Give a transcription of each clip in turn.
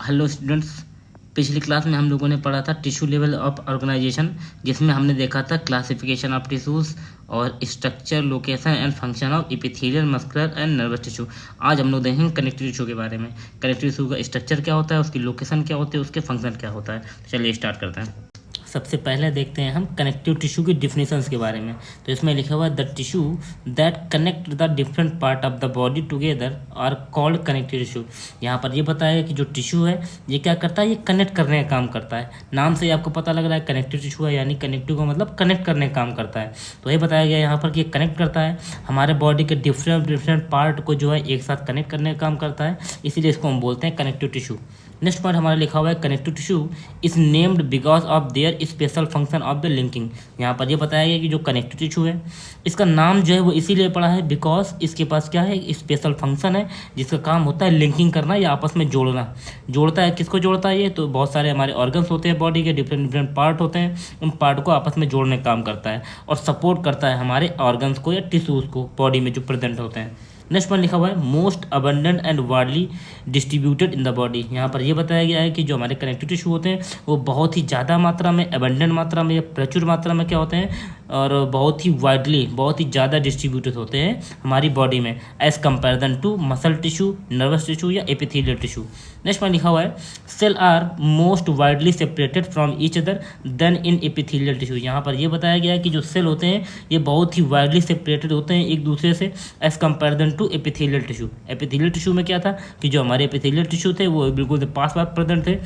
Hello students. पिछली class में हम लोगों ने पढ़ा था टिश्यू लेवल ऑफ ऑर्गेनाइजेशन, जिसमें हमने देखा था क्लासिफिकेशन ऑफ टिश्यूज और structure, location and function of epithelial, muscular and nervous tissue. आज हम लोग देखेंगे कनेक्टिव टिश्यू के बारे में। कनेक्टिव टिश्यू का स्ट्रक्चर क्या होता है, उसकी लोकेशन क्या होती है, उसके फंक्शन क्या होता है। चलिए स्टार्ट करते हैं। सबसे पहले देखते हैं हम कनेक्टिव टिश्यू की डिफिनेशंस के बारे में। तो इसमें लिखा हुआ है the tissue that connect the different part of the body together are called connective tissue. यहाँ पर ये बताया है कि जो टिश्यू है ये क्या करता है, ये कनेक्ट करने का काम करता है। नाम से ही आपको पता लग रहा है कनेक्टिव टिश्यू है, यानी कनेक्टिव का मतलब कनेक्ट करने का काम करता है। तो ये बताया गया यहाँ पर कि कनेक्ट करता है, हमारे बॉडी के डिफरेंट पार्ट को जो है एक साथ कनेक्ट करने का काम करता है, इसीलिए इसको हम बोलते हैं कनेक्टिव टिश्यू। नेक्स्ट पॉइंट हमारा लिखा हुआ है connective tissue is named because of their special function of the linking. यहाँ पर ये बताया गया कि जो कनेक्टिव टिश्यू है इसका नाम जो है वो इसीलिए पड़ा है बिकॉज इसके पास क्या है, स्पेशल फंक्शन है जिसका काम होता है लिंकिंग करना या आपस में जोड़ना। जोड़ता है, किसको जोड़ता है ये, तो बहुत सारे हमारे ऑर्गन्स होते हैं बॉडी के, डिफरेंट पार्ट होते हैं, उन पार्ट को आपस में जोड़ने का काम करता है और सपोर्ट करता है हमारे ऑर्गन्स को या टिश्यूज़ को बॉडी में जो प्रेजेंट होते हैं। नेक्स्ट पॉइंट लिखा हुआ है most abundant and widely distributed in the body. यहाँ पर ये बताया गया है कि जो हमारे कनेक्टिव टिश्यू होते हैं वो बहुत ही ज़्यादा मात्रा में, अबंडेंट मात्रा में या प्रचुर मात्रा में क्या होते हैं, और बहुत ही वाइडली, बहुत ही ज़्यादा डिस्ट्रीब्यूटेड होते हैं हमारी बॉडी में as comparison to muscle tissue, nervous tissue या एपिथेलियल टिश्यू। नेक्स्ट पॉइंट लिखा हुआ है cell are most widely separated from each other than in epithelial tissue. यहाँ पर ये बताया गया है कि जो सेल होते हैं ये बहुत ही वाइडली सेपरेटेड होते हैं एक दूसरे से as comparison to epithelial tissue. Epithelial tissue में क्या था कि जो हमारे एपिथेलियल टिश्यू थे वो बिल्कुल पास पास प्रेजेंट थे,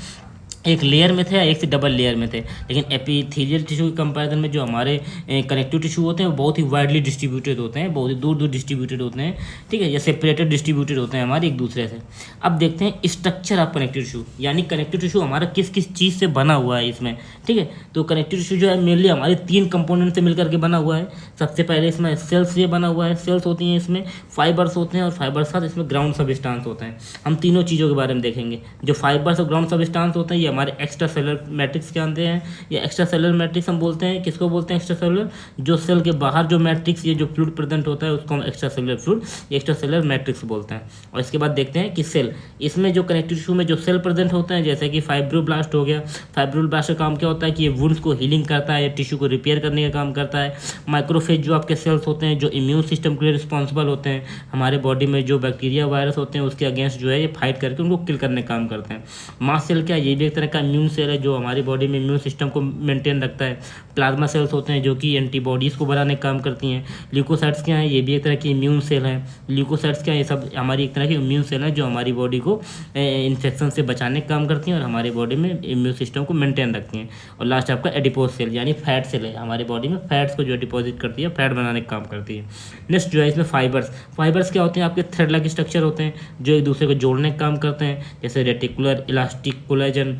एक लेयर में थे या एक से डबल लेयर में थे। लेकिन एपिथेलियल टिश्यू के कंपैरिजन में जो हमारे कनेक्टिव टिश्यू होते हैं वो बहुत ही वाइडली डिस्ट्रीब्यूटेड होते हैं, बहुत ही दूर दूर डिस्ट्रीब्यूटेड होते हैं, ठीक है, या सेपरेटेड डिस्ट्रीब्यूटेड होते हैं हमारे एक दूसरे से। अब देखते हैं स्ट्रक्चर ऑफ कनेक्टिव टिश्यू, यानी कनेक्टिव टिश्यू हमारा किस किस चीज़ से बना हुआ है इसमें, ठीक है। तो कनेक्टिव टिश्यू जो है मेनली हमारे 3 कंपोनेंट से मिलकर के बना हुआ है। सबसे पहले इसमें सेल्स से बना हुआ है, सेल्स होती हैं, इसमें फाइबर्स होते हैं और फाइबर्स साथ इसमें ग्राउंड सबस्टांस होते हैं। हम तीनों चीज़ों के बारे में देखेंगे। जो फाइबर्स और ग्राउंड सबस्टांस होते हैं ये हमारे एक्स्ट्रा सेलुलर मैट्रिक्स के आते हैं, या एक्स्ट्रा सेलुलर मैट्रिक्स हम बोलते हैं। किसको बोलते हैं एक्स्ट्रा सेलुलर, जो सेल के बाहर जो मैट्रिक्स, ये जो फ्लूइड प्रेजेंट होता है उसको हम extra cellular fluid, extra cellular matrix बोलते हैं। और इसके बाद देखते हैं कि सेल, इसमें जो कनेक्टिव टिश्यू में जो सेल प्रेजेंट होते हैं जैसे कि फाइब्रोब्लास्ट हो गया। फाइब्रोब्लास्ट का काम क्या होता है कि ये वुंड्स को हीलिंग करता है, टिश्यू को रिपेयर करने का काम करता है। माइक्रोफेज जो आपके सेल्स होते हैं जो इम्यून सिस्टम के लिए रिस्पॉन्सिबल होते हैं, हमारे बॉडी में जो बैक्टीरिया वायरस होते हैं उसके अगेंस्ट जो है ये फाइट करके उनको किल करने का काम करते हैं। मास्ट सेल क्या, ये भी एक तरह का इम्यून सेल है जो हमारी बॉडी में इम्यून सिस्टम को मेंटेन रखता है। प्लाज्मा सेल्स होते हैं जो कि एंटीबॉडीज़ को बनाने का काम करती हैं। ल्यूकोसाइट्स क्या हैं, ये भी एक तरह की इम्यून सेल हैं। ल्यूकोसाइट्स क्या है, ये सब हमारी एक तरह की इम्यून सेल है जो हमारी बॉडी को इन्फेक्शन से बचाने का काम करती हैं और हमारी बॉडी में इम्यून सिस्टम को मेंटेन रखती हैं। और लास्ट आपका एडिपोज सेल यानी फैट सेल है, हमारी बॉडी में फैट्स को जो डिपॉजिट करती है, फैट बनाने का काम करती है। नेक्स्ट जो है इसमें फाइबर्स, फाइबर्स क्या होते हैं, आपके थ्रेड लाइक स्ट्रक्चर होते हैं जो एक दूसरे को जोड़ने का काम करते हैं, जैसे रेटिकुलर, इलास्टिक, कोलेजन।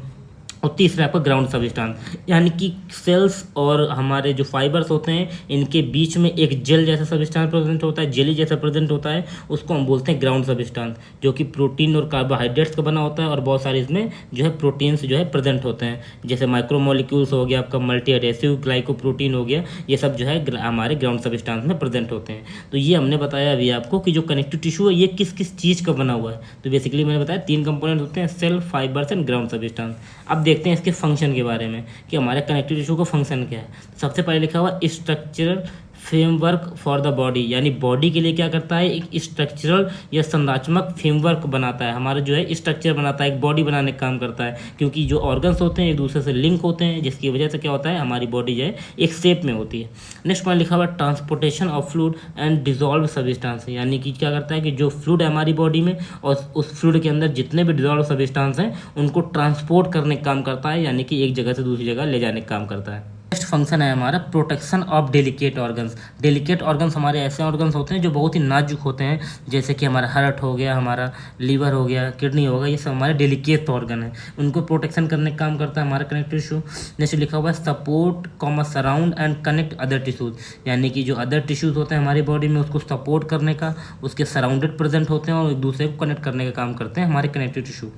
और तीसरा आपका ग्राउंड सबस्टांस, यानी कि सेल्स और हमारे जो फाइबर्स होते हैं इनके बीच में एक जेल जैसा सबस्टांस प्रेजेंट होता है, जेली जैसा प्रेजेंट होता है, उसको हम बोलते हैं ग्राउंड सबस्टांस, जो कि प्रोटीन और कार्बोहाइड्रेट्स का बना होता है और बहुत सारे इसमें जो है प्रोटीन्स जो है प्रेजेंट होते हैं, जैसे माइक्रोमोलिक्यूल्स हो गया, आपका मल्टी एडेसिव ग्लाइकोप्रोटीन हो गया, ये सब जो है हमारे ग्राउंड सबस्टांस में प्रेजेंट होते हैं। तो ये हमने बताया अभी आपको कि जो कनेक्टिव टिश्यू है ये किस किस चीज़ का बना हुआ है। तो बेसिकली मैंने बताया 3 कंपोनेंट होते हैं, cell, fibres and ground substance. अब देखते हैं इसके फंक्शन के बारे में कि हमारे कनेक्टिव टिश्यू का फंक्शन क्या है। सबसे पहले लिखा हुआ structural framework for the body, यानी बॉडी के लिए क्या करता है, एक स्ट्रक्चरल या संरचनात्मक फ्रेमवर्क बनाता है, हमारा जो है स्ट्रक्चर बनाता है, एक बॉडी बनाने का काम करता है, क्योंकि जो ऑर्गन्स होते हैं एक दूसरे से लिंक होते हैं जिसकी वजह से क्या होता है हमारी बॉडी जो है एक शेप में होती है। नेक्स्ट पॉइंट लिखा हुआ transportation of fluid and dissolve substance, यानी कि क्या करता है कि जो फ्लूइड है हमारी बॉडी में और उस फ्लूइड के अंदर जितने भी डिजॉल्व सब्सटेंस हैं उनको ट्रांसपोर्ट करने का काम करता है, यानी कि एक जगह से दूसरी जगह ले जाने का काम करता है। नेक्स्ट फंक्शन है हमारा protection of delicate organs. Delicate organs हमारे ऐसे ऑर्गन्स होते हैं जो बहुत ही नाजुक होते हैं, जैसे कि हमारा हार्ट हो गया, हमारा लीवर हो गया, किडनी हो गया, ये सब हमारे डेलिकेट ऑर्गन है, उनको प्रोटेक्शन करने का काम करता है हमारा कनेक्टिव टिश्यू। जैसे लिखा हुआ है support comma surround and connect other tissues, यानी कि जो अदर टिश्यूज होते हैं हमारी बॉडी में उसको सपोर्ट करने का, उसके सराउंडेड प्रेजेंट होते हैं और एक दूसरे को कनेक्ट करने का काम करते हैं हमारे कनेक्टिव टिश्यू।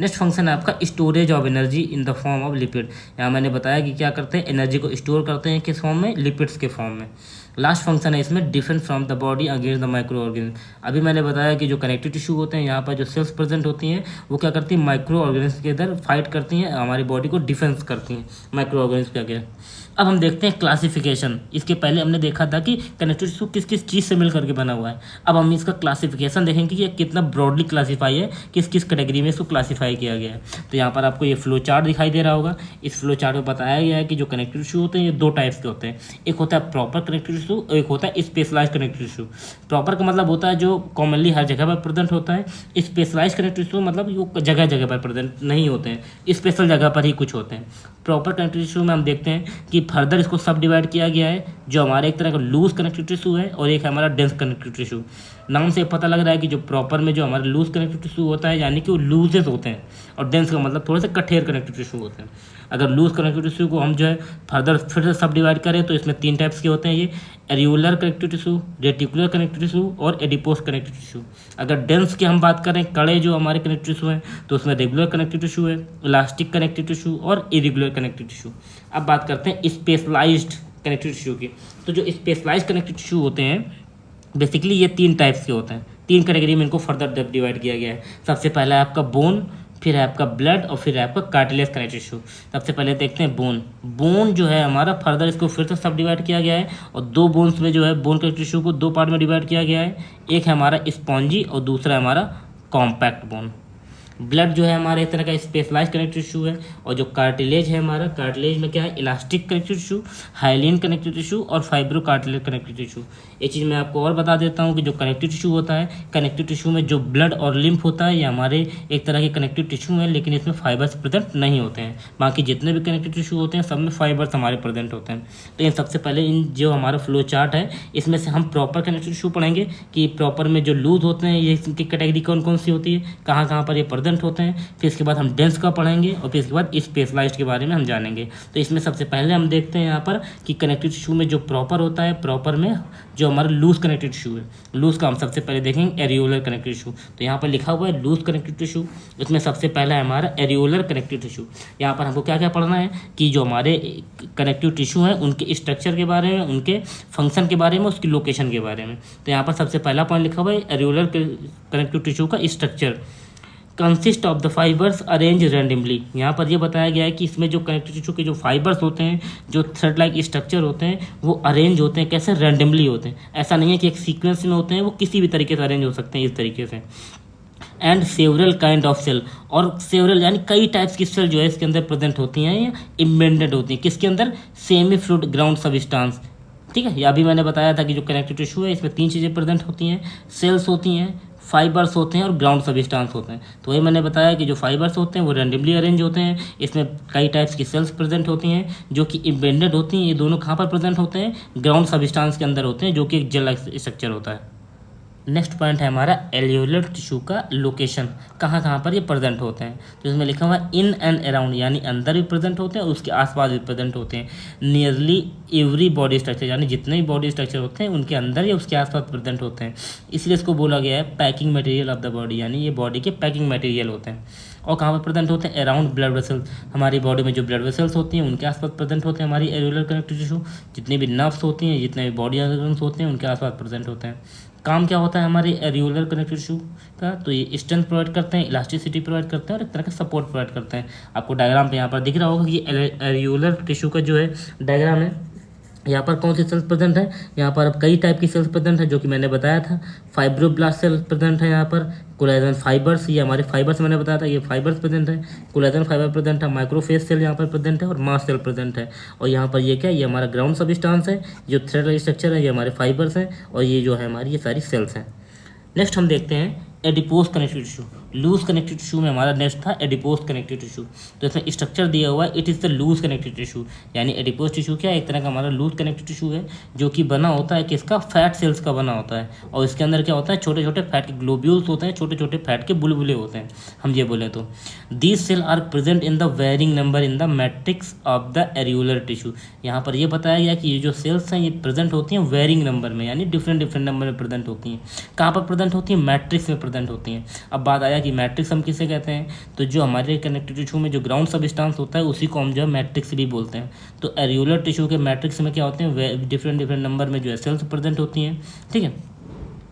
नेक्स्ट फंक्शन है आपका storage of energy in the form of lipid. यहाँ मैंने बताया कि क्या करते हैं, एनर्जी को स्टोर करते हैं किस फॉर्म में, लिपिड्स के फॉर्म में। लास्ट फंक्शन है इसमें defence from the body against the micro organism. अभी मैंने बताया कि जो कनेक्टिव टिश्यू होते हैं यहाँ पर जो सेल्स प्रेजेंट होती हैं वो क्या करती हैं, माइक्रो ऑर्गेनिज्म के इधर फाइट करती हैं, हमारी बॉडी को डिफेंस करती हैं माइक्रो ऑर्गेनिज्म के आगे। अब हम देखते हैं क्लासिफिकेशन। इसके पहले हमने देखा था कि कनेक्टिव टिश्यू किस किस चीज़ से मिल करके बना हुआ है। अब हम इसका क्लासिफिकेशन देखेंगे कि ये कितना ब्रॉडली क्लासीफाई है, किस किस कैटेगरी में इसको क्लासीफाई किया गया है। तो यहाँ पर आपको ये फ्लो चार्ट दिखाई दे रहा होगा। इस फ्लो चार्ट में बताया गया है कि जो कनेक्टिव टिश्यू होते हैं ये दो टाइप्स के होते हैं, एक होता है प्रॉपर कनेक्टिव टिश्यू और एक होता है स्पेशलाइज्ड कनेक्टिव टिश्यू। प्रॉपर का मतलब होता है जो कॉमनली हर जगह पर प्रेजेंट होता है। स्पेशलाइज्ड कनेक्टिव टिश्यू मतलब वो जगह जगह पर प्रेजेंट नहीं होते हैं, स्पेशल जगह पर ही कुछ होते हैं। प्रॉपर कनेक्टिव टिश्यू में हम देखते हैं कि फर्दर इसको सब डिवाइड किया गया है, जो हमारे एक तरह का लूज कनेक्टिव टिश्यू है और एक है हमारा डेंस कनेक्टिव टिश्यू। नाम से पता लग रहा है कि जो प्रॉपर में जो हमारा लूज कनेक्टिव टिश्यू होता है यानी कि वो लूजेस होते हैं, और डेंस का मतलब थोड़े से कठोर कनेक्टिव टिश्यू होते हैं। अगर लूज कनेक्टिव टिश्यू को हम जो है फर्दर फिर से सब डिवाइड करें तो इसमें तीन टाइप्स के होते हैं, ये areolar connective tissue, reticular connective tissue और एडिपोस कनेक्टिव टिश्यू। अगर डेंस की हम बात करें, कड़े जो हमारे कनेक्टिव टिश्यू हैं, तो उसमें रेगुलर कनेक्टिव टिश्यू है, इलास्टिक कनेक्टिव टिश्यू और इरेगुलर कनेक्टिव टिश्यू। अब बात करते हैं स्पेशलाइज्ड कनेक्टिव टिश्यू की। तो जो स्पेशलाइज्ड कनेक्टिव टिश्यू होते हैं बेसिकली ये तीन टाइप्स के होते हैं, तीन कैटेगरी में इनको फर्दर डिवाइड किया गया है। सबसे पहला है आपका बोन, फिर है आपका ब्लड और फिर है आपका कार्टिलेज कनेक्टिव टिश्यू। सबसे पहले देखते हैं बोन। बोन जो है हमारा फर्दर इसको फिर से सब डिवाइड किया गया है और दो बोन्स में जो है बोन कनेक्टिव टिश्यू को दो पार्ट में डिवाइड किया गया है। एक है हमारा स्पॉन्जी और दूसरा है हमारा कॉम्पैक्ट बोन। ब्लड जो है हमारे एक तरह का स्पेशलाइज्ड कनेक्टिव टिश्यू है, और जो कार्टिलेज है हमारा, कार्टिलेज में क्या है, elastic connective tissue, hyaline connective tissue और फाइब्रो कार्टिलेज कनेक्टिव टिश्यू। एक चीज़ मैं आपको और बता देता हूँ कि जो कनेक्टिव टिश्यू होता है, कनेक्टिव टिश्यू में जो ब्लड और लिम्फ होता है ये हमारे एक तरह के कनेक्टिव टिश्यू है, लेकिन इसमें फाइबर्स प्रेजेंट नहीं होते हैं। बाकी जितने भी कनेक्टिव टिश्यू होते हैं सब में फाइबर्स हमारे प्रेजेंट होते हैं। तो इन सबसे पहले इन जो हमारा फ्लो चार्ट है इसमें से हम प्रॉपर कनेक्टिव टिश्यू पढ़ेंगे कि प्रॉपर में जो लूज होते हैं ये इनकी कैटेगरी कौन कौन सी होती है, कहाँ कहाँ पर ये प्रेजेंट होते हैं। फिर इसके बाद हम डेंस का पढ़ेंगे और फिर इसके बाद स्पेशलाइज्ड के बारे में हम जानेंगे। तो इसमें सबसे पहले हम देखते हैं यहाँ पर कि कनेक्टिव टिश्यू में जो प्रॉपर होता है, प्रॉपर में जो हमारा लूज कनेक्टिव टिश्यू है, लूज का हम सबसे पहले देखेंगे एरियोलर कनेक्टिव टिश्यू। तो यहाँ पर लिखा हुआ है लूज कनेक्टिव टिश्यू, इसमें सबसे पहला है हमारा एरियोलर कनेक्टिव टिश्यू। यहाँ पर हमको क्या क्या पढ़ना है कि जो हमारे कनेक्टिव टिश्यू हैं उनके स्ट्रक्चर के बारे में, उनके फंक्शन के बारे में, उसकी लोकेशन के बारे में। तो यहाँ पर सबसे पहला पॉइंट लिखा हुआ है एरियोलर कनेक्टिव टिश्यू का structure consist of the fibres arrange randomly. यहाँ पर ये बताया गया है कि इसमें जो कनेक्टिव टिश्यू के जो फाइबर्स होते हैं, जो थ्रेड लाइक स्ट्रक्चर होते हैं, वो अरेंज होते हैं कैसे, रैंडमली होते हैं। ऐसा नहीं है कि एक सीक्वेंस में होते हैं, वो किसी भी तरीके से अरेंज हो सकते हैं इस तरीके से। And several kind of cell, और सेवरल यानी कई टाइप्स की सेल जो है इसके अंदर प्रेजेंट होती हैं या इम्बेडेड होती हैं, किसके अंदर, सेमी फ्लूइड ग्राउंड सबस्टांस। ठीक है, या अभी मैंने बताया था कि जो कनेक्टिव टिश्यू है इसमें तीन चीज़ें प्रेजेंट होती हैं, सेल्स होती हैं, फाइबर्स होते हैं और ग्राउंड सबस्टांस होते हैं। तो वही मैंने बताया कि जो फाइबर्स होते हैं वो रैंडमली अरेंज होते हैं, इसमें कई टाइप्स की सेल्स प्रेजेंट होती हैं जो कि इम्बेडेड होती हैं। ये दोनों कहाँ पर प्रेजेंट होते हैं, ग्राउंड सबस्टांस के अंदर होते हैं, जो कि एक जेल स्ट्रक्चर होता है। नेक्स्ट पॉइंट है हमारा एलियोलर टिश्यू का लोकेशन, कहाँ कहाँ पर ये प्रेजेंट होते हैं। तो इसमें लिखा हुआ है इन एंड अराउंड, यानी अंदर भी प्रेजेंट होते हैं और उसके आसपास भी प्रेजेंट होते हैं। नियरली एवरी बॉडी स्ट्रक्चर, यानी जितने भी बॉडी स्ट्रक्चर होते हैं उनके अंदर या उसके आसपास प्रेजेंट होते हैं। इसलिए इसको बोला गया है packing material of the body, यानी ये बॉडी के पैकिंग मटेरियल होते हैं। और कहाँ पर प्रेजेंट होते हैं, अराउंड ब्लड वेसल्स, हमारी बॉडी में जो ब्लड वेसल्स होती हैं उनके आसपास प्रेजेंट होते हैं हमारी एरियोलर कनेक्टिव टिश्यू। जितनी भी नर्व्स होती हैं, जितने भी बॉडी ऑर्गन्स होते हैं उनके आसपास प्रेजेंट होते हैं। काम क्या होता है हमारे एरियोलर कनेक्टिव टिश्यू का, तो ये स्ट्रेंथ प्रोवाइड करते हैं, इलास्टिसिटी प्रोवाइड करते हैं और एक तरह का सपोर्ट प्रोवाइड करते हैं। आपको डायग्राम पे यहाँ पर दिख रहा होगा कि एरियोलर टिश्यू का जो है डायग्राम है, यहाँ पर कौन सी सेल्स प्रेजेंट है, यहाँ पर अब कई टाइप की सेल्स प्रेजेंट है जो कि मैंने बताया था। फाइब्रोब्लास्ट सेल प्रेजेंट है, यहाँ पर कोलेजन फाइबर्स, ये हमारे फाइबर्स मैंने बताया था, ये फाइबर्स प्रेजेंट है, कोलेजन फाइबर प्रेजेंट है, माइक्रोफेस सेल यहाँ पर प्रेजेंट है और मास सेल प्रेजेंट है। और यहाँ पर ये क्या है, ये हमारा ग्राउंड सबस्टांस है, जो थ्रेड स्ट्रक्चर है ये हमारे फाइबर्स हैं और ये जो है हमारी ये सारी सेल्स हैं। नेक्स्ट हम देखते हैं adipose connective tissue. Loose connective tissue में हमारा नेक्स्ट था एडिपोज कनेक्टिव टिश्यू। तो इसमें स्ट्रक्चर दिया हुआ है, it is the loose connective tissue, यानी एडिपोज टिश्यू क्या है, एक तरह का हमारा लूज कनेक्टिव टिश्यू है जो कि बना होता है किसका, फैट सेल्स का बना होता है। और इसके अंदर क्या होता है, छोटे छोटे फैट के ग्लोब्यूल्स होते हैं, छोटे छोटे फैट के बुलबुले होते हैं, हम ये बोले तो। These cell are present in the varying number in the matrix of the areolar tissue. यहाँ पर ये बताया गया कि ये जो सेल्स हैं ये प्रेजेंट होती हैं वेरिंग नंबर में, यानी डिफरेंट डिफरेंट नंबर में प्रेजेंट होती हैं। कहाँ पर प्रेजेंट होती हैं, मैट्रिक्स में प्रेजेंट होती हैं। अब बात आया कि मैट्रिक्स हम किसे कहते हैं, तो जो हमारे कनेक्टिव टिश्यू में जो ग्राउंड सबस्टांस होता है उसी को हम जो है मैट्रिक्स भी बोलते हैं। तो एरियोलर टिश्यू के मैट्रिक्स में क्या होते हैं, डिफरेंट डिफरेंट नंबर में जो है सेल्स प्रेजेंट होती हैं, ठीक है।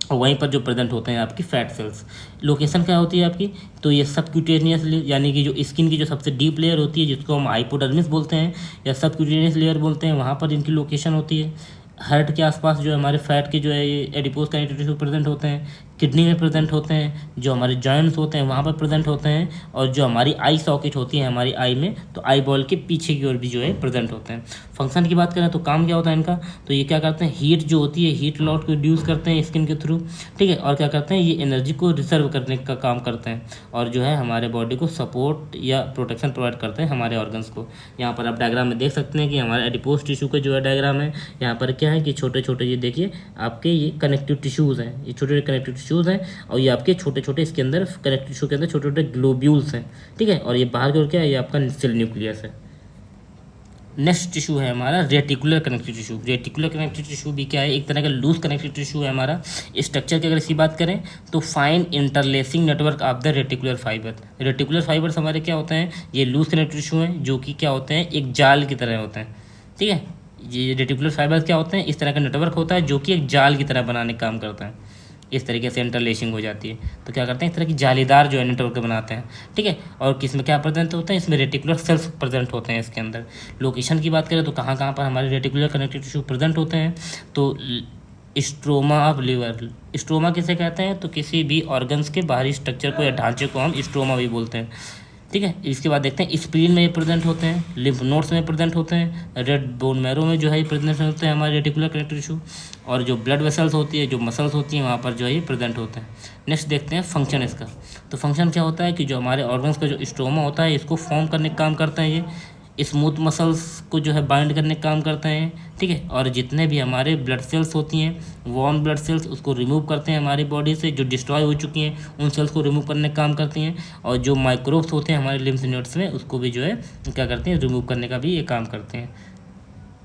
और वहीं पर जो प्रेजेंट होते हैं आपकी फैट सेल्स। लोकेशन क्या होती है आपकी, तो ये सबक्यूटेनियस यानी कि जो स्किन की जो सबसे डीप लेयर होती है जिसको हम हाइपोडर्मिस बोलते हैं या सबक्यूटेनियस लेयर बोलते हैं, वहाँ पर इनकी लोकेशन होती है। हार्ट के आसपास जो हमारे फैट के जो है ये एडिपोज कनेक्टिव टिश्यू प्रेजेंट होते हैं, किडनी में प्रेजेंट होते हैं, जो हमारे जॉइंट्स होते हैं वहाँ पर प्रेजेंट होते हैं, और जो हमारी आई सॉकेट होती है हमारी आई में, तो आई बॉल के पीछे की ओर भी जो है प्रेजेंट होते हैं। फंक्शन की बात करें तो काम क्या होता है इनका, तो ये क्या करते हैं, हीट जो होती है हीट लॉट को रिड्यूस करते हैं स्किन के थ्रू, ठीक है। और क्या करते हैं, ये एनर्जी को रिजर्व करने का काम करते हैं और जो है हमारे बॉडी को सपोर्ट या प्रोटेक्शन प्रोवाइड करते हैं हमारे ऑर्गन्स को। यहाँ पर आप डायग्राम में देख सकते हैं कि हमारे एडिपोज टिश्यू का जो है डायग्राम है। यहाँ पर क्या है कि छोटे छोटे ये देखिए आपके ये कनेक्टिव टिश्यूज़ हैं, ये छोटे छोटे कनेक्टिव टिश्यूज़ हैं, और ये आपके छोटे छोटे इसके अंदर कनेक्टिव टिश्यू के अंदर छोटे छोटे ग्लोब्यूल्स हैं, ठीक है। और ये बाहर की ओर क्या है, ये आपका सेल न्यूक्लियस है। नेक्स्ट टिश्यू है हमारा reticular connective tissue. Reticular connective tissue भी क्या है, एक तरह का लूज कनेक्टिव टिश्यू है हमारा। स्ट्रक्चर की अगर इसकी बात करें तो fine interlacing network of the reticular fibre. Reticular fibres हमारे क्या होते हैं, ये लूज कनेक्टिव टिश्यू हैं जो कि क्या होते हैं, एक जाल की तरह होते हैं, ठीक है। ये रेटिकुलर फाइबर्स क्या होते हैं, इस तरह का नेटवर्क होता है जो कि एक जाल की तरह बनाने का काम करता है। इस तरीके से इंटरलेसिंग हो जाती है तो क्या करते हैं, इस तरह की जालीदार जो है नेटवर्क बनाते हैं, ठीक है। और किस में क्या प्रेजेंट होता है, इसमें रेटिकुलर सेल्स प्रेजेंट होते हैं इसके अंदर। लोकेशन की बात करें तो कहाँ कहाँ पर हमारे रेटिकुलर कनेक्टिव टिश्यू प्रेजेंट होते हैं, तो स्ट्रोमा ऑफ लिवर। स्ट्रोमा किसे कहते हैं, तो किसी भी ऑर्गन्स के बाहरी स्ट्रक्चर को या ढांचे को हम स्ट्रोमा भी बोलते हैं, ठीक है। इसके बाद देखते हैं स्प्लीन में ये प्रेजेंट होते हैं, लिम्फ नोड्स में प्रेजेंट होते हैं, रेड बोन मैरो में जो है ये प्रेजेंट होते हैं हमारे रेटिकुलर कनेक्टिव टिश्यू, और जो ब्लड वेसल्स होती है, जो मसल्स होती हैं वहाँ पर जो है ये प्रेजेंट होते हैं। नेक्स्ट देखते हैं फंक्शन इसका। तो फंक्शन क्या होता है कि जो हमारे ऑर्गन्स का जो स्ट्रोमा होता है इसको फॉर्म करने का काम करते हैं, ये स्मूथ मसल्स को जो है बाइंड करने का काम करते हैं, ठीक है। और जितने भी हमारे ब्लड सेल्स होती हैं वॉर्म ब्लड सेल्स उसको रिमूव करते हैं हमारी बॉडी से, जो डिस्ट्रॉय हो चुकी हैं उन सेल्स को रिमूव करने का काम करती हैं, और जो माइक्रोब्स होते हैं हमारे लिम्फ नोड्स में उसको भी जो है क्या करते हैं, रिमूव करने का भी ये काम करते हैं।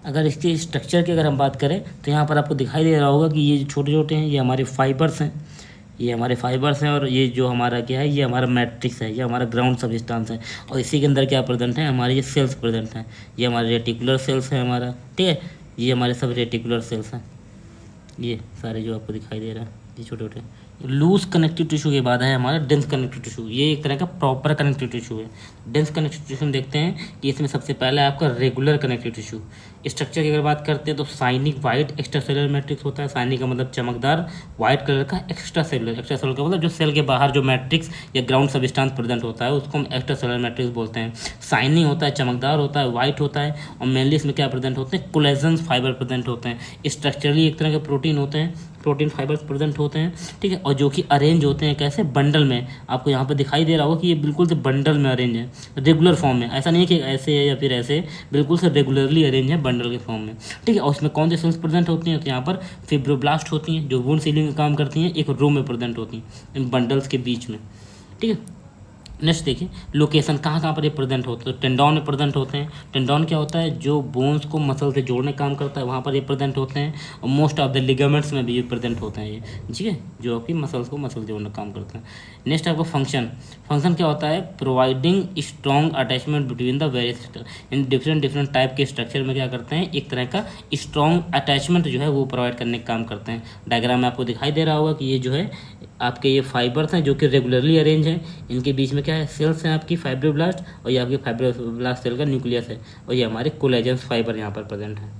अगर इसके स्ट्रक्चर की अगर हम बात करें तो यहाँ पर आपको दिखाई दे रहा होगा कि ये छोटे छोटे हैं, ये हमारे फाइबर्स हैं, ये हमारे फाइबर्स हैं, और ये जो हमारा क्या है, ये हमारा मैट्रिक्स है, ये हमारा ग्राउंड सबस्टांस है, और इसी के अंदर क्या प्रेजेंट है, हमारे ये सेल्स प्रेजेंट हैं। ये हमारे रेटिकुलर सेल्स हैं हमारा, ठीक है। ये हमारे सब रेटिकुलर सेल्स हैं, ये सारे जो आपको दिखाई दे रहा है ये छोटे छोटे। लूज कनेक्टिव टिश्यू के बाद है हमारा डेंस कनेक्टिव टिश्यू। ये एक तरह का प्रॉपर कनेक्टिव टिश्यू है। डेंस कनेक्टिव टिश्यू देखते हैं कि इसमें सबसे पहला है आपका रेगुलर कनेक्टिव टिश्यू। स्ट्रक्चर की अगर बात करते हैं तो साइनिक वाइट एक्स्ट्रा सेलुलर मैट्रिक्स होता है। साइनिक का मतलब चमकदार, वाइट कलर का एक्स्ट्रा सेलुलर। एक्स्ट्रा सेलुलर का मतलब जो सेल के बाहर जो मैट्रिक्स या ग्राउंड सबस्टांस प्रेजेंट होता है उसको हम एक्स्ट्रा सेलुलर मैट्रिक्स बोलते हैं। साइनिंग होता है, चमकदार होता है, वाइट होता है, और मेनली इसमें क्या प्रेजेंट होते हैं, कोलेजन फाइबर प्रेजेंट होते हैं। स्ट्रक्चरली एक तरह के प्रोटीन होते हैं, प्रोटीन फाइबर्स प्रेजेंट होते हैं, ठीक है। और जो कि अरेंज होते हैं कैसे, बंडल में। आपको यहाँ पर दिखाई दे रहा होगा कि ये बिल्कुल से बंडल में अरेंज है, रेगुलर फॉर्म में। ऐसा नहीं है कि ऐसे है या फिर ऐसे, बिल्कुल से रेगुलरली अरेंज है बंडल के फॉर्म में, ठीक है। और उसमें कौन सी सेल्स प्रेजेंट होती हैं, तो यहाँ पर फिब्रोब्लास्ट होती हैं जो वुंड सीलिंग का काम करती हैं, एक रो में प्रेजेंट होती हैं इन बंडल्स के बीच में, ठीक है। नेक्स्ट देखिए लोकेशन कहाँ कहाँ पर ये प्रेजेंट होते हैं। तो टेंडॉन में प्रेजेंट होते हैं। टेंडॉन क्या होता है, जो बोन्स को मसल से जोड़ने का काम करता है, वहाँ पर ये प्रेजेंट होते हैं। और मोस्ट ऑफ द लिगामेंट्स में भी ये प्रेजेंट होते हैं ये, ठीक है, जो आपकी मसल्स को मसल जोड़ने का काम करते हैं। नेक्स्ट आपका फंक्शन। फंक्शन क्या होता है, providing strong attachment between the various in different type के स्ट्रक्चर में क्या करते हैं, एक तरह का स्ट्रॉन्ग अटैचमेंट जो है वो प्रोवाइड करने का काम करते हैं। डायग्राम में आपको दिखाई दे रहा होगा कि ये जो है आपके ये फाइबर्स हैं जो कि रेगुलरली अरेंज हैं। इनके बीच में क्या है, सेल्स हैं आपकी फाइब्रोब्लास्ट, और ये आपकी फाइब्रोब्लास्ट सेल का न्यूक्लियस है, और ये हमारे कोलेजन फाइबर यहाँ पर प्रेजेंट है।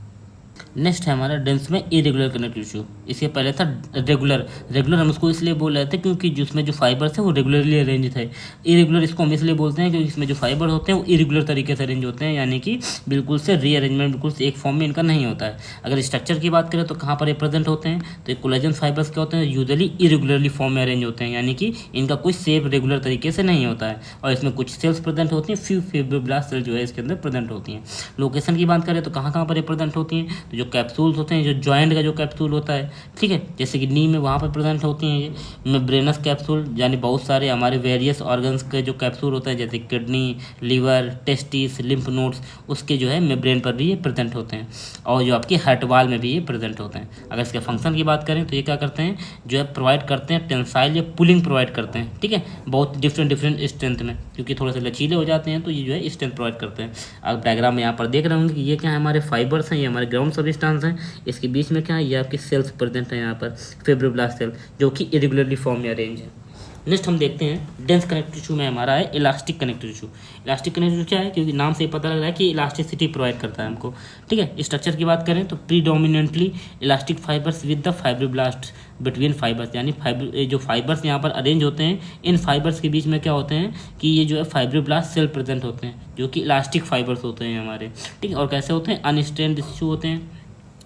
नेक्स्ट है हमारा डेंस में इरेगुलर कनेक्टिव टिश्यू। इसके पहले था रेगुलर। रेगुलर हम उसको इसलिए बोल रहे थे क्योंकि जिसमें जो फाइबर्स हैं वो रेगुलरली अरेंज थे। इरेगुलर इसको हम इसलिए बोलते हैं क्योंकि इसमें जो फाइबर होते हैं वो इरेगुलर तरीके से अरेंज होते हैं, यानी कि बिल्कुल से रीअरेंजमेंट बिल्कुल से एक फॉर्म में इनका नहीं होता है। अगर स्ट्रक्चर की बात करें तो कहाँ पर ये प्रेजेंट होते हैं, तो कोलेजन फाइबर्स क्या होते हैं, यूजुअली इरेगुलरली फॉर्म में अरेंज होते हैं, यानी कि इनका कोई शेप रेगुलर तरीके से नहीं होता है। और इसमें कुछ सेल्स प्रेजेंट होती हैं, फ्यू फिब्रोब्लास्ट सेल जो है इसके अंदर प्रेजेंट होती हैं। लोकेशन की बात करें तो कहाँ कहाँ पर ये प्रेजेंट होती हैं, तो जो कैप्सूल्स होते हैं, जो जॉइंट का जो कैप्सूल होता है ठीक है। जैसे कि नी में वहाँ पर प्रेजेंट होती हैं ये। मेम्ब्रेनस कैप्सूल यानी बहुत सारे हमारे वेरियस ऑर्गन्स के जो कैप्सूल होते हैं जैसे kidney, liver, testis, lymph nodes, उसके जो है मेम्ब्रेन पर भी ये प्रेजेंट होते हैं। और जो आपकी हार्ट वाल में भी ये प्रेजेंट होते हैं। अगर इसके फंक्शन की बात करें तो ये क्या करते हैं, जो है प्रोवाइड करते हैं टेंसाइल या पुलिंग प्रोवाइड करते हैं, ठीक है, बहुत डिफरेंट स्ट्रेंथ में, क्योंकि थोड़े से लचीले हो जाते हैं तो ये जो है स्ट्रेंथ प्रोवाइड करते हैं। आप डायग्राम में यहाँ पर देख रहे होंगे कि ये क्या है, हमारे फाइबर्स हैं, ये हमारे ग्राउंड सब्सटेंस हैं, इसके बीच में क्या है, ये आपकी सेल्स प्रेजेंट है यहाँ पर, फिब्रोब्लास्ट सेल, जो कि इरेगुलरली फॉर्म में अरेंज है। नेक्स्ट हम देखते हैं डेंस कनेक्टिव टिश्यू में हमारा है elastic connective tissue. Elastic connective क्या है, क्योंकि नाम से ही पता लग रहा है कि इलास्टिसिटी प्रोवाइड करता है हमको, ठीक है। स्ट्रक्चर की बात करें तो predominantly elastic fibres with the fibroblast between fibres, यानी जो फाइबर्स यहाँ पर अरेंज होते हैं, इन फाइबर्स के बीच में क्या होते हैं कि ये जो है फाइब्रोब्लास्ट सेल प्रेजेंट होते हैं, जो कि इलास्टिक फाइबर्स होते हैं हमारे, ठीक है। और कैसे होते हैं, अनस्ट्रेन्ड टिश्यू होते हैं,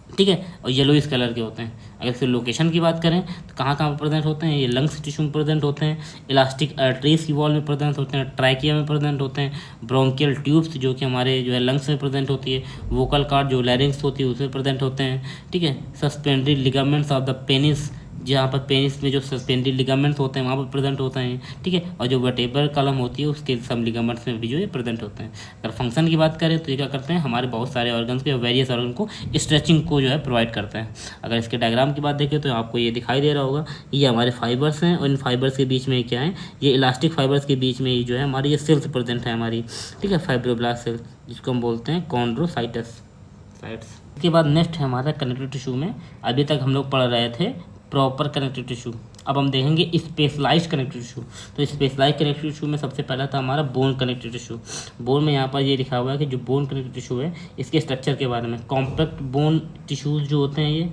ठीक है, और येलोइश कलर के होते हैं। अगर इसके लोकेशन की बात करें तो कहाँ कहाँ पर प्रेजेंट होते हैं, ये लंग्स टिश्यू में प्रेजेंट होते हैं, इलास्टिक आर्टरीज की वॉल में प्रेजेंट होते हैं, ट्रैकिया में प्रेजेंट होते हैं, ब्रोंकियल ट्यूब्स जो कि हमारे जो है लंग्स में प्रेजेंट होती है, वोकल कॉर्ड जो लैरिंग्स होती है उसमें प्रेजेंट होते हैं, ठीक है। सस्पेंडरी लिगामेंट्स ऑफ द पेनिस, जहाँ पर पेनिस में जो सस्पेंडरी लिगामेंट्स होते हैं वहाँ पर प्रेजेंट होते हैं, ठीक है। और जो वर्टेब्रल कॉलम होती है उसके सब लिगामेंट्स में भी जो है प्रेजेंट होते हैं। अगर फंक्शन की बात करें तो ये क्या करते हैं, हमारे बहुत सारे ऑर्गन्स के वेरियस ऑर्गन को स्ट्रेचिंग को जो है प्रोवाइड करते हैं। अगर इसके डायग्राम की बात देखें तो आपको ये दिखाई दे रहा होगा, ये हमारे फाइबर्स हैं और इन फाइबर्स के बीच में क्या है, ये इलास्टिक फाइबर्स के बीच में ही जो है हमारी ये सेल्स प्रेजेंट है हमारी, ठीक है, फाइब्रोब्लास्ट सेल, जिसको हम बोलते हैं कॉन्ड्रोसाइटस साइट्स। इसके बाद नेक्स्ट है हमारा कनेक्टिव टिश्यू में, अभी तक हम लोग पढ़ रहे थे प्रॉपर कनेक्टिव टिश्यू, अब हम देखेंगे स्पेशलाइज्ड कनेक्टिव टिश्यू। तो स्पेशलाइज्ड कनेक्टिव टिश्यू में सबसे पहला था हमारा बोन कनेक्टिव टिश्यू। बोन में यहाँ पर ये लिखा हुआ है कि जो बोन कनेक्टिव टिश्यू है इसके स्ट्रक्चर के बारे में, कॉम्पैक्ट बोन टिश्यूज जो होते हैं ये,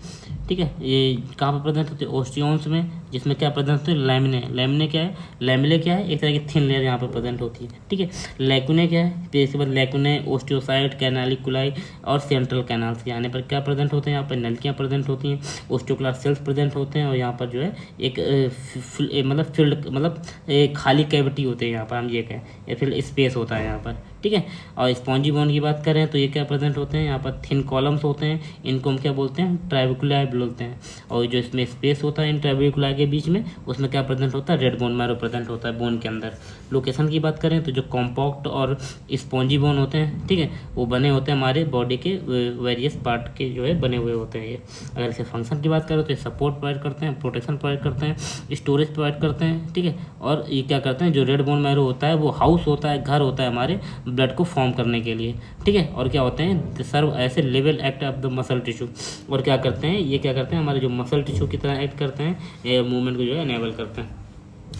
ठीक है, ये कहाँ पर प्रेजेंट होते हैं, ओस्टियोन्स में, जिसमें क्या प्रेजेंट होते हैं, लैमिने। लैमिने क्या है, लैमिले क्या है, एक तरह की थिन लेयर यहाँ पर प्रेजेंट होती है, ठीक है। लैकुने क्या है, फिर इसके बाद लैकुने, ओस्टियोसाइट, कैनालिकुलाई और सेंट्रल कैनाल्स के आने पर क्या प्रेजेंट होते हैं, यहाँ पर नलकियाँ प्रेजेंट होती हैं, ओस्टियोक्लास्ट सेल्स प्रेजेंट होते हैं, और यहाँ पर जो है एक मतलब फील्ड, मतलब एक खाली कैविटी होते हैं यहाँ पर, हम ये कहें, या फिर स्पेस होता है यहाँ पर, ठीक है। और स्पॉन्जी बोन की बात करें तो ये क्या प्रेजेंट होते हैं, यहाँ पर थिन कॉलम्स होते हैं, इनको हम क्या बोलते हैं, ट्राइबिकुलाई बोलते हैं। और जो इसमें स्पेस होता है इन ट्राइबिकुलाई के बीच में, उसमें क्या प्रेजेंट होता है, रेड बोन मैरो प्रेजेंट होता है बोन के अंदर। लोकेशन की बात करें तो जो कॉम्पैक्ट और स्पॉन्जी बोन होते हैं, ठीक है, वो बने होते हैं हमारे बॉडी के वेरियस पार्ट के जो है बने हुए होते हैं ये। अगर इसके फंक्शन की बात करें तो ये सपोर्ट प्रोवाइड करते हैं, प्रोटेक्शन प्रोवाइड करते हैं, स्टोरेज प्रोवाइड करते हैं, ठीक है। और ये क्या करते हैं, जो रेड बोन मैरो होता है वो हाउस होता है, घर होता है हमारे ब्लड को फॉर्म करने के लिए, ठीक है। और क्या होते हैं, सर्व ऐसे level act of the muscle tissue, और क्या करते हैं, ये क्या करते हैं, हमारे जो मसल टिश्यू की तरह एक्ट करते हैं, ये मूवमेंट को जो है एनेबल करते हैं।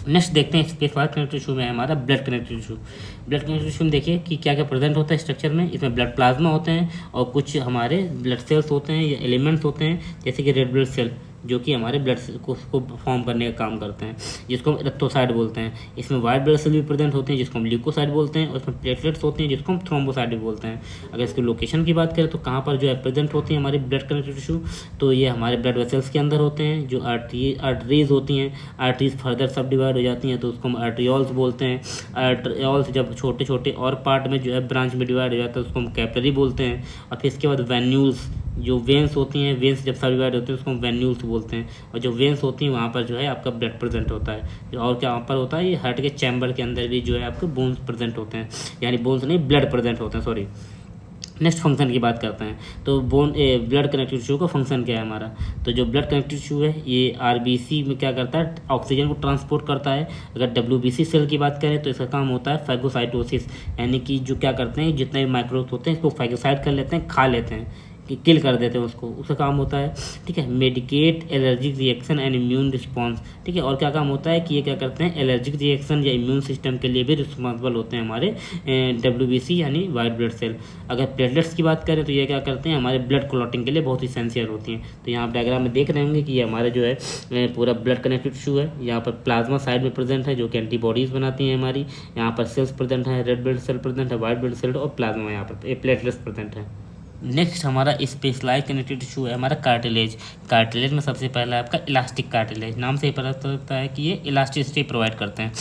नेक्स्ट देखते हैं स्पेशलाइज्ड कनेक्टिव टिश्यू में हमारा blood connective tissue. Blood connective tissue में देखिए कि क्या क्या प्रेजेंट होता है स्ट्रक्चर में। इसमें ब्लड प्लाज्मा होते हैं और कुछ हमारे ब्लड सेल्स होते हैं या एलिमेंट्स होते हैं, जैसे कि रेड ब्लड सेल जो कि हमारे ब्लड को फॉर्म करने का काम करते हैं, जिसको हम इलेक्ट्रोसाइट बोलते हैं। इसमें वाइट ब्लड सेल भी प्रेजेंट होते हैं जिसको हम ल्यूकोसाइट बोलते हैं, और इसमें प्लेटलेट्स होते हैं जिसको हम थ्रोम्बोसाइट भी बोलते हैं। अगर इसकी लोकेशन की बात करें तो कहाँ पर जो है प्रेजेंट होती है हमारी ब्लड कनेक्टिव टिश्यू, तो ये हमारे ब्लड वेसल्स के अंदर होते हैं। जो आर्टरीज होती हैं, आर्टरीज फर्दर सब डिवाइड हो जाती हैं तो उसको हम आर्ट्रियोल्स बोलते हैं। आर्ट्रियोल्स जब छोटे छोटे और पार्ट में जो है ब्रांच में डिवाइड हो जाता है उसको हम कैपिलरी बोलते हैं। और फिर इसके बाद वेन्यूल्स, जो वेंस होती हैं, वेंस जब सब डिवाइड होते हैं उसको हम वेन्यूल्स बोलते हैं। और जो वेंस होती हैं वहाँ पर जो है आपका ब्लड प्रेजेंट होता है। और क्या वहाँ पर होता है, ये हार्ट के चैम्बर के अंदर भी जो है आपके बोन्स प्रेजेंट होते हैं, यानी बोन्स नहीं ब्लड प्रेजेंट होते हैं, सॉरी। नेक्स्ट फंक्शन की बात करते हैं तो ब्लड कनेक्टिव टिश्यू का फंक्शन क्या है हमारा। तो जो ब्लड कनेक्टिव टिश्यू है ये आरबीसी में क्या करता है, ऑक्सीजन को ट्रांसपोर्ट करता है। अगर डब्ल्यूबीसी सेल की बात करें तो इसका काम होता है फैगोसाइटोसिस, यानी कि जो क्या करते हैं, जितने भी माइक्रोब्स होते हैं इसको फैगोसाइट कर लेते हैं, खा लेते हैं, कि किल कर देते हैं उसको, उसका काम होता है, ठीक है। Medicate allergic reaction and immune response, ठीक है। और क्या काम होता है कि ये क्या करते हैं, एलर्जिक रिएक्शन या इम्यून सिस्टम के लिए भी रिस्पॉन्सिबल होते हैं हमारे डब्ल्यूबीसी यानी वाइट ब्लड सेल। अगर प्लेटलेट्स की बात करें तो ये क्या करते हैं, हमारे ब्लड क्लॉटिंग के लिए बहुत इसेंशियल होती हैं। तो यहाँ आप डायग्राम में देख रहे होंगे कि ये हमारे जो है पूरा ब्लड कनेक्टिव टिश्यू है। यहाँ पर प्लाज्मा साइड में प्रेजेंट है जो कि एंटीबॉडीज़ बनाती हैं हमारी। यहाँ पर सेल्स प्रेजेंट है, रेड ब्लड सेल प्रेजेंट है, वाइट ब्लड सेल और प्लाज्मा यहाँ पर प्लेटलेट्स प्रेजेंट है। नेक्स्ट हमारा स्पेशलाइज्ड कनेक्टिव टिश्यू है हमारा कार्टिलेज। कार्टिलेज में सबसे पहला है आपका इलास्टिक कार्टिलेज। नाम से ही पता चलता है कि ये इलास्टिसिटी प्रोवाइड करते हैं,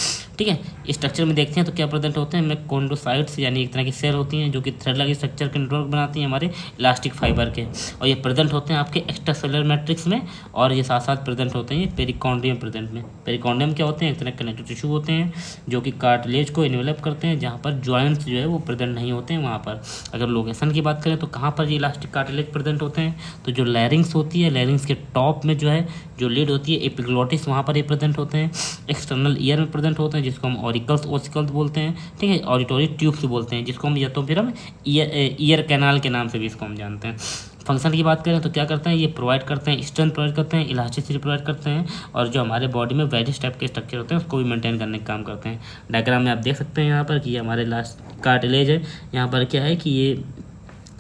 ठीक है। स्ट्रक्चर में देखते हैं तो क्या प्रेजेंट होते हैं हमें कॉन्डोसाइट्स यानी एक तरह की सेल होती हैं जो कि थ्रेड लाइक स्ट्रक्चर के नेटवर्क बनाती हैं हमारे इलास्टिक फाइबर के, और ये प्रेजेंट होते हैं आपके एक्स्ट्रा सेलुलर मैट्रिक्स में, और ये साथ साथ प्रेजेंट होते हैं पेरिकॉन्डियम प्रेजेंट में। पेरिकॉन्डियम क्या होते हैं, एक तरह कनेक्टिव टिश्यू होते हैं जो कि कार्टिलेज को इन्वेलप करते हैं, जहाँ पर जॉइंट्स जो है वो प्रेजेंट नहीं होते हैं वहाँ पर। अगर लोकेशन की बात करें तो कहाँ पर ये इलास्टिक कार्टिलेज प्रेजेंट होते हैं, तो जो लैरिंग्स होती है, लैरिंग्स के टॉप में जो है जो लीड होती है एपिग्लोटिस, वहाँ पर ये प्रेजेंट होते हैं। एक्सटर्नल ईयर में प्रेजेंट होते हैं जिसको हम ऑरिकल्स ओसिकल्स बोलते हैं, ठीक है। ऑडिटोरी ट्यूब्स बोलते हैं जिसको हम, या तो फिर हम ईयर कैनाल के नाम से भी इसको हम जानते हैं। फंक्शन की बात करें तो क्या करते हैं, ये प्रोवाइड करते हैं स्ट्रेंथ प्रोवाइड करते हैं, इलास्टिसिटी प्रोवाइड करते हैं, और जो हमारे बॉडी में वेरियस टाइप के स्ट्रक्चर होते हैं उसको भी मेंटेन करने का काम करते हैं। डायग्राम में आप देख सकते हैं यहाँ पर कि ये हमारे लास्ट कार्टिलेज है, यहाँ पर क्या है कि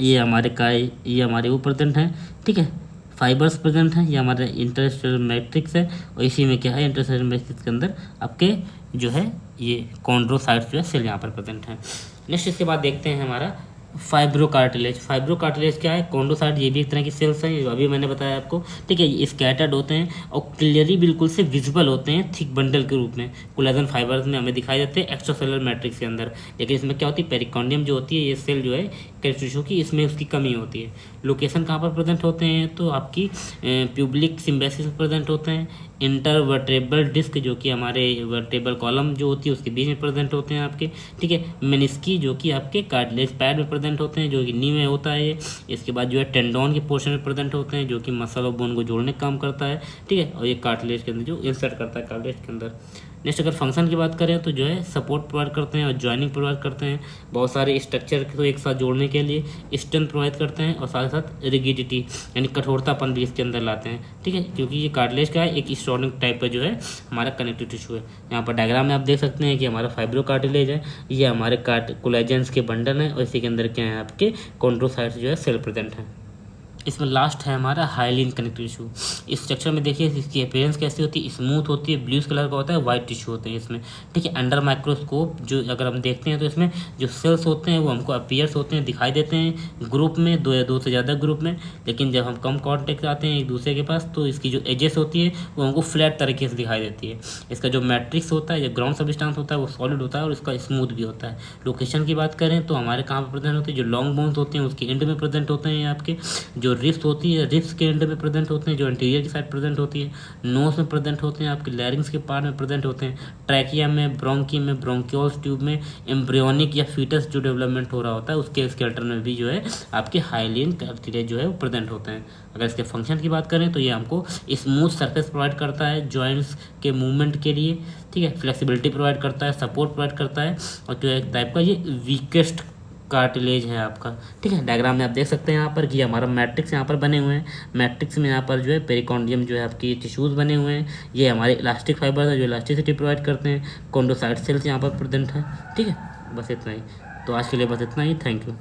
ये हमारे वो प्रेजेंट हैं, ठीक है, फाइबर्स प्रेजेंट हैं, ये हमारे इंटरसेलुलर मैट्रिक्स है, और इसी में क्या है इंटरसेलुलर मैट्रिक्स के अंदर आपके जो है ये कॉन्ड्रोसाइट्स जो है सेल यहाँ पर प्रेजेंट हैं। नेक्स्ट इसके बाद देखते हैं हमारा फाइब्रोकार्टिलेज। फाइब्रोकार्टिलेज क्या है, कॉन्डोसाइट ये भी एक तरह की सेल्स हैं, अभी मैंने बताया आपको, ठीक है। ये स्कैटर्ड होते हैं और क्लियरली बिल्कुल से विजिबल होते हैं थिक बंडल के रूप में, कोलेजन फाइबर्स में हमें दिखाई देते हैं एक्स्ट्रा सेलुलर मैट्रिक्स के अंदर। लेकिन इसमें क्या होती है, पेरिकॉन्डियम जो होती है ये सेल जो है टिश्यू की, इसमें उसकी कमी होती है। लोकेशन कहाँ पर प्रेजेंट होते हैं, तो आपकी प्यूबिक सिम्बासिस में प्रेजेंट होते हैं। इंटरवर्टेब्रल डिस्क जो कि हमारे वर्टेब्रल कॉलम जो होती है उसके बीच में प्रेजेंट होते हैं आपके, ठीक है। मेनिस्की जो कि आपके कार्टिलेज पैड में प्रेजेंट होते हैं जो कि नी में होता है ये। इसके बाद जो है टेंडोन के पोर्शन में प्रेजेंट होते हैं जो कि मसल और बोन को जोड़ने का काम करता है, ठीक है। और ये कार्टिलेज के अंदर जो इंसर्ट करता है कार्टिलेज के अंदर। नेक्स्ट अगर फंक्शन की बात करें तो जो है सपोर्ट प्रोवाइड करते हैं और जॉइनिंग प्रोवाइड करते हैं, बहुत सारे स्ट्रक्चर को एक साथ जोड़ने के लिए स्ट्रेंथ प्रोवाइड करते हैं, और साथ साथ रिगिडिटी यानी कठोरतापन भी इसके अंदर लाते हैं, ठीक है। क्योंकि ये कार्टिलेज का है एक स्ट्रॉनिक टाइप का जो है हमारा कनेक्टिव टिश्यू है। यहाँ पर डायग्राम में आप देख सकते हैं कि हमारा फाइब्रो कार्टिलेज है, ये हमारे कोलेजन्स के बंडल हैं, और इसी के अंदर क्या है आपके कॉन्ड्रोसाइट्स जो है सेल प्रेजेंट हैं। इसमें लास्ट है हमारा हाइलिन कनेक्टिव टिश्यू। इस स्ट्रक्चर में देखिए इसकी अपीयरेंस कैसी होती है, स्मूथ होती है, ब्लूज कलर का होता है, वाइट टिश्यू होते हैं इसमें, ठीक है। अंडर माइक्रोस्कोप जो अगर हम देखते हैं तो इसमें जो सेल्स होते हैं वो हमको अपीयर्स होते हैं, दिखाई देते हैं ग्रुप में, दो या दो से ज़्यादा ग्रुप में। लेकिन जब हम कम कॉन्टेक्ट आते हैं एक दूसरे के पास तो इसकी जो एजेस होती है वो हमको फ्लैट तरीके से दिखाई देती है। इसका जो मैट्रिक्स होता है या ग्राउंड सब्सटेंस होता है वो सॉलिड होता है और इसका स्मूथ भी होता है। लोकेशन की बात करें तो हमारे कहाँ पर प्रेजेंट होती है, जो लॉन्ग बोन्स होते हैं उसके एंड में प्रेजेंट होते हैं आपके, जो रिफ्ट होती है रिफ्ट के एंड में प्रेजेंट होते हैं, जो इंटीरियर की साइड प्रेजेंट होती है, नोज में प्रेजेंट होते हैं, आपके लैरिंग्स के पार्ट में प्रेजेंट होते हैं, ट्रैकिया में, ब्रोंकी में, ब्रोंकियोल्स ट्यूब में, एम्ब्रियोनिक या फीटस जो डेवलपमेंट हो रहा होता है उसके स्केलेटन में भी जो है आपके हाइलिन कार्टिलेज जो है वो प्रेजेंट होते हैं। अगर इसके फंक्शन की बात करें तो ये हमको स्मूथ सरफेस प्रोवाइड करता है जॉइंट्स के मूवमेंट के लिए, ठीक है, फ्लेक्सिबिलिटी प्रोवाइड करता है, सपोर्ट प्रोवाइड करता है, और जो एक टाइप का ये वीकेस्ट कार्टिलेज है आपका, ठीक है। डायग्राम में आप देख सकते हैं यहाँ पर कि हमारा मैट्रिक्स यहाँ पर बने हुए हैं, मैट्रिक्स में यहाँ पर जो है पेरिकॉन्डियम जो है आपकी टिश्यूज़ बने हुए हैं, ये हमारे इलास्टिक फाइबर है जो इलास्टिसिटी प्रोवाइड करते हैं, कॉन्डोसाइट सेल्स यहाँ पर प्रेजेंट हैं, ठीक है। बस इतना ही, तो आज के लिए बस इतना ही, थैंक यू।